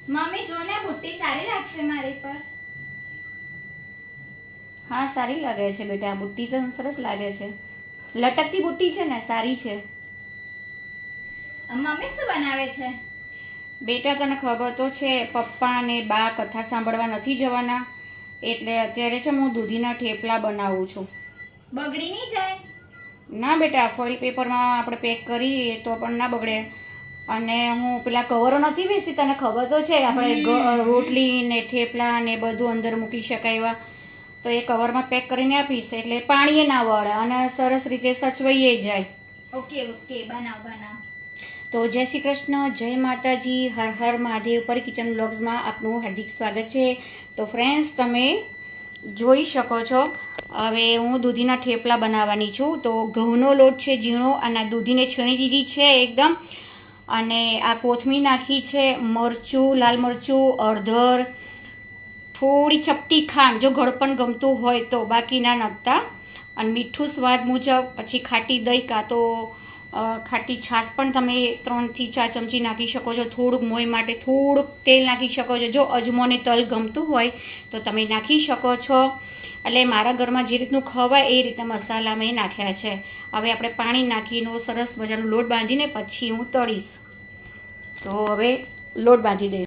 Mummy જો ને બુટ્ટી સારી લાગશે મારી પર. હા સારી લાગે છે બેટા, આ બુટ્ટી તો સરસ લાગે છે. લટકતી બુટ્ટી છે ને, સારી છે. મમ્મી શું બનાવે છે? બેટા તને ખબર તો છે, પપ્પા અને બા કથા સાંભળવા નથી જવાના, એટલે અત્યારે છે હું દૂધીના થેપલા બનાવું છું. બગડી નહીં જાય? ના બેટા, ફોઇલ પેપરમાં આપણે પેક કરીએ તો પણ ના બગડે. અને હું પેલા કવરો નથી વેચતી, તને ખબર તો છે, આપણે રોટલી ને થેપલા ને બધું અંદર મૂકી શકાય એવા, તો એ કવરમાં પેક કરીને આપીશ, એટલે પાણીએ ના વળે અને સરસ રીતે સચવાઈએ જાય. ઓકે ઓકે, બનાવ બનાવ. તો જય શ્રી કૃષ્ણ, જય માતાજી, હર હર મહાદેવ. પર કિચન બ્લોગ્સમાં આપનું હાર્દિક સ્વાગત છે. તો ફ્રેન્ડ્સ, તમે જોઈ શકો છો, હવે હું દૂધીના થેપલા બનાવવાની છું. તો ઘઉંનો લોટ છે ઝીણો, અને દૂધીને છીણી દીધી છે એકદમ, અને આ કોથમીર નાખી છે, મરચું, લાલ મરચું, હળદર, થોડી ચપટી ખાંડ, જો ગળપણ ગમતું હોય તો, બાકી ના નાખતા, અને મીઠું સ્વાદ મુજબ, પછી ખાટી દહીં કાં તો ખાટી છાશ પણ તમે 3 થી 4 ચમચી નાખી શકો છો. થોડુંક મોય માટે થોડુંક તેલ નાખી શકો છો. જો અજમો ને તલ ગમતું હોય તો તમે નાખી શકો છો. એટલે મારા ઘરમાં જે રીતનું ખવાય એ રીતના મસાલા મેં નાખ્યા છે. હવે આપણે પાણી નાખીને સરસ મજાનો લોટ બાંધીને પછી હું તળીશ. તો હવે લોટ બાંધી દઈશ.